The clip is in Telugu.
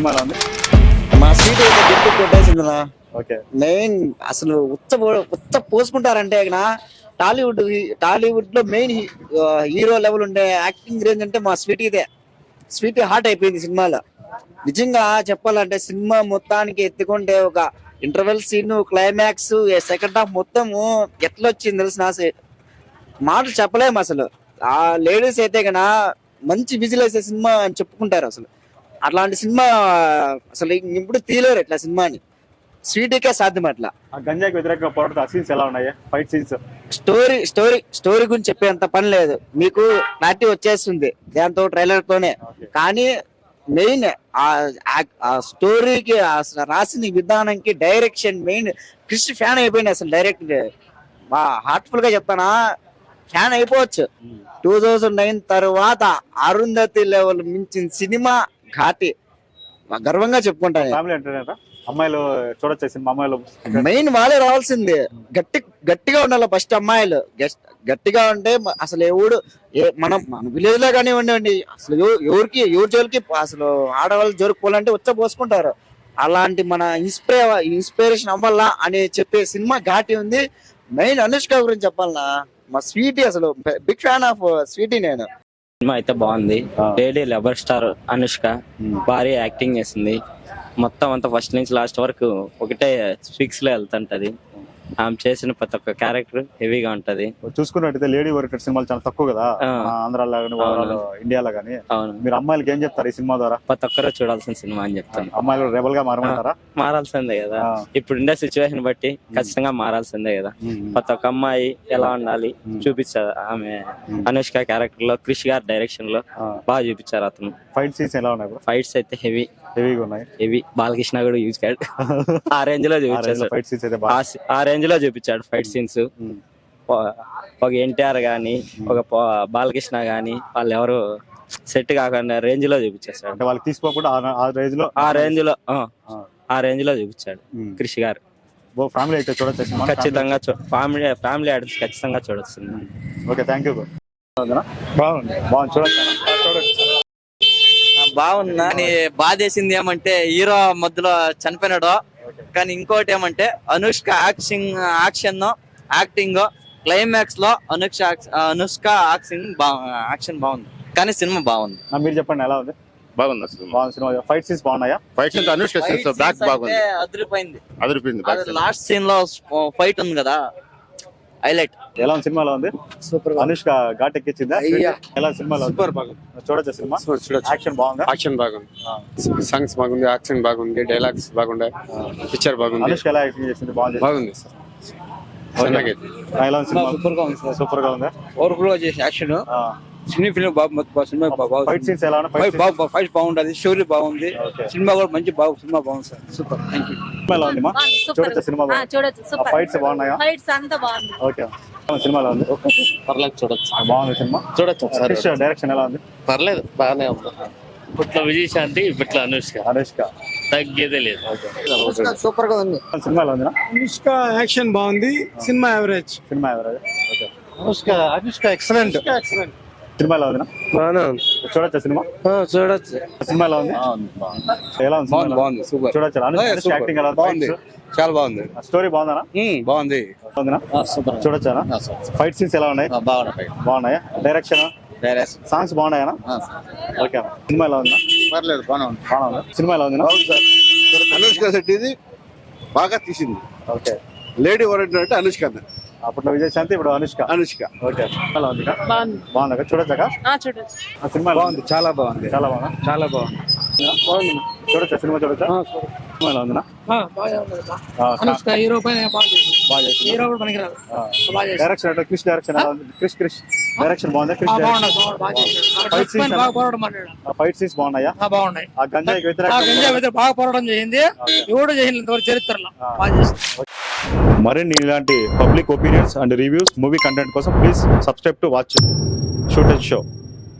సినిమాలో ఉంది. మా సీట్ అయితే గట్టి కొట్టేసిందినా. ఓకే. మెయిన్ అసలు ఉత్త పోసుకుంటారంటే టాలీవుడ్ లో మెయిన్ హీరో లెవెల్ ఉండే యాక్టింగ్ రేంజ్ అంటే మా స్వీటీ హార్ట్ అయిపోయింది సినిమాలో. నిజంగా చెప్పాలంటే సినిమా మొత్తానికి ఎత్తుకుంటే ఒక interval scene, climax, second half మొత్తము ఎట్లా వచ్చింది తెలిసిన మాటలు చెప్పలేము అసలు. ఆ లేడీస్ అయితే కన్నా మంచి విజిల్ వేసే సినిమా అని చెప్పుకుంటారు. అసలు అట్లాంటి సినిమా అసలు ఇప్పుడు తీయలేరు ఇట్లా సినిమాని. స్వీటీకే సాధ్యం అట్లా. ఆ గంజాకి వ్యతిరేకంగా పోరాడుతూ సీన్స్ ఎలా ఉన్నాయి? ఫైట్ సీన్స్, స్టోరీ గురించి చెప్పేంత పని లేదు, మీకు క్లారిటీ వచ్చేస్తుంది దాంతో ట్రైలర్ తోనే. కానీ మెయిన్ ఆ స్టోరీకి రాసిన విధానంకి డైరెక్షన్ మెయిన్ క్రిష్ ఫ్యాన్ అయిపోయింది అసలు. డైరెక్ట్ హార్ట్ఫుల్ గా చెప్తానా, ఫ్యాన్ అయిపోవచ్చు. 2009 తర్వాత అరుంధతి లెవెల్ మించిన సినిమా ఘాటి గర్వంగా చెప్పుకుంటాను. Family entertainer. అమ్మాయిలు చూడొచ్చే సినిమా. అమ్మాయిలు మెయిన్ వాళ్ళే రావాల్సింది. గట్టిగా ఉండాలి ఫస్ట్. అమ్మాయిలు గట్టిగా ఉంటే అసలు మన విలేజ్ లో కానివ్వండి, అసలు ఎవరి జోలికి అసలు ఆడవాళ్ళు జోలికి పోవాలంటే పోసుకుంటారు. అలాంటి మన ఇన్స్పిరేషన్ అవ్వాలా అని చెప్పే సినిమా ఘాటి ఉంది. మెయిన్ అనుష్క గురించి చెప్పాలనా, మా స్వీటీ అసలు బిగ్ ఫ్యాన్ ఆఫ్ స్వీటీ నేను. సినిమా అయితే బాగుంది. లేడీ లెబర్ స్టార్ అనుష్క భారీ యాక్టింగ్ చేసింది. మొత్తం అంతా ఫస్ట్ నుంచి లాస్ట్ వరకు ఒకటే స్పీక్స్ లో వెళ్తుంటది. ఆమె చేసిన ప్రతి ఒక్క క్యారెక్టర్ హెవీగా ఉంటది. చూసుకున్నట్టయితే లేడీ ఓరియంటెడ్ సినిమాలు చాలా తక్కువ కదా ఆంధ్రాలో కానీ ఇండియాలో కానీ. మీరు అమ్మాయిలకి ఏం చెప్తారు ఈ సినిమా ద్వారా? ప్రతి ఒక్కరు చూడాల్సిన సినిమా అని చెప్తాను. అమ్మాయిలు రెబల్ గా మారమంటారా? మారాల్సిందే కదా, ఇప్పుడు ఉండే సిచ్యువేషన్ బట్టి ఖచ్చితంగా మారాల్సిందే కదా. ప్రతి ఒక్క అమ్మాయి ఎలా ఉండాలి చూపించారు. ఆమె అనుష్క క్యారెక్టర్ లో, క్రిష్ గారి డైరెక్షన్ లో బాగా చూపించారు. అతను ఫైట్ సీన్స్ ఎలా ఉన్నాయి? ఫైట్స్ అయితే హెవీగా ఉన్నాయి. బాలకృష్ణ కూడా యూజ్ కాడు ఆ రేంజ్ లో చూపించారు. ఫైట్ సీన్స్ అయితే ఆ రేంజ్ లో చూపించాడు ఫైట్ సీన్స్. ఒక ఎన్టీఆర్ గాని, ఒక బాలకృష్ణ గాని వాళ్ళు ఎవరు సెట్ కాకుండా రేంజ్ లో చూపించేస్తాడు. వాళ్ళకి తీసుకోకుండా ఆ రేంజ్ లో చూపించాడు క్రిష్ గారు. ఫ్యామిలీ అయితే చూడొచ్చు ఖచ్చితంగా. ఫ్యామిలీ ఆడియన్స్ ఖచ్చితంగా చూడొచ్చు. Okay, thank you. బాగుంది చూడొచ్చు. బాగుందా అని బాధేసింది ఏమంటే హీరో మధ్యలో చనిపోయినాడు. కానీ ఇంకోటి ఏమంటే అనుష్క యాక్షన్ యాక్టింగ్ క్లైమాక్స్ లో అనుష్క యాక్షన్ బాగుంది. కానీ సినిమా బాగుంది. మీరు చెప్పండి ఎలా ఉంది? బాగుంది సినిమా. ఫైట్ సీన్స్ బాగున్నాయా? ఫైట్ సీన్స్ అనుష్క బ్యాక్ బాగుంది, అదిరిపోయింది. లాస్ట్ సీన్ లో ఫైట్ ఉంది కదా, హైలైట్. ఎలా ఉంది సినిమాలో? ఉంది సూపర్. అనుష్క ఘాట్ ఎక్కించిందా? ఎలా సినిమాలో? సూపర్ బాగుంది. చూడొచ్చు సినిమా. యాక్షన్ బాగుంది. యాక్షన్ బాగుంది, సాంగ్స్ బాగుంది, యాక్షన్ బాగుంది, డైలాగ్స్ బాగుంది, పిక్చర్ బాగుంది. అనుష్క ఎలా యాక్టింగ్ చేసింది? బాగుంది సార్. ఎలా ఉంది సినిమా? సూపర్ గా ఉంది సార్. సూపర్ గా ఉంది. ఓవర్ఫుల్ గా చేసి యాక్షన్ సినీ ఫిల్మ్ సినిమా బాగుంది. ఫైట్ సీన్స్ ఎలా ఉన్నాయి? ఫైట్ బాగుంటది, స్టోరీ బాగుంది, సినిమా కూడా మంచి సినిమా బాగుంది సార్. Super, thank you. ఎలా ఉంది మా? చూడొచ్చు సినిమా. ఫైట్స్ బాగున్నాయా? ఓకే. సినిమాలో ఉంది. పర్లేదు, చూడొచ్చు. బాగుంది సినిమా. చూడొచ్చు. డైరెక్షన్ ఎలా ఉంది? పర్లేదు, బాగానే ఉంది. ఇప్పట్లో విజయశాంతి, ఇప్పట్లో అనుష్క తగ్గేదే లేదు. సూపర్ గా ఉంది. సినిమాలో ఉంది. అనుష్క యాక్షన్ బాగుంది, cinema average. Okay. Anushka excellent. సినిమాలో ఉంది. చూడొచ్చు సినిమా. చూడొచ్చు. సినిమాలో ఉంది. ఎలా ఉంది? బాగుంది, సూపర్. చూడొచ్చు. అనుష్క యాక్టింగ్ ఎలా బాగుంది, చాలా బాగుంది. స్టోరీ బాగుందా? బాగుంది. చూడొచ్చా? ఫైట్ సీన్స్ ఎలా ఉన్నాయి? బాగున్నాయా? డైరెక్షన్, సాంగ్స్ బాగున్నాయా? ఓకే. సినిమా ఎలా ఉందా? పర్లేదు, బాగానే ఉంది. సినిమా ఎలా ఉంది? అనుష్క శెట్టి ఇది బాగా తీసింది. ఓకే. లేడీ ఓరియంటెడ్ అంటే అనుష్క. అప్పట్లో విజయశాంతి, ఇప్పుడు అనుష్క. ఓకే. ఎలా ఉంది? బాగుందా? చూడొచ్చాక సినిమా బాగుంది. చాలా బాగుంది. చాలా బాగుందా? చాలా బాగుంది. చూడొచ్చా సినిమా? చూడొచ్చా? సినిమా ఎలా ఉందా? హీరో పైన బాగా చేసింది. హీరో కూడా పనికిరాదు. డైరెక్షన్ అంటే క్రిష్ డైరెక్షన్ ఎలా ఉంది? క్రిష్ డైరెక్షన్ బాగుందా? క్రిష్ ఫైట్ సీన్స్ బాగున్నాయా? బాగున్నాయి. ఆ గంజాయికి వ్యతిరేకంగా బాగా పోరాటం చేసింది. ఎవడు చేసిన చరిత్రలో. మరిన్ని ఇలాంటి public opinions and reviews, movie content కోసం please subscribe to watch shoot and show.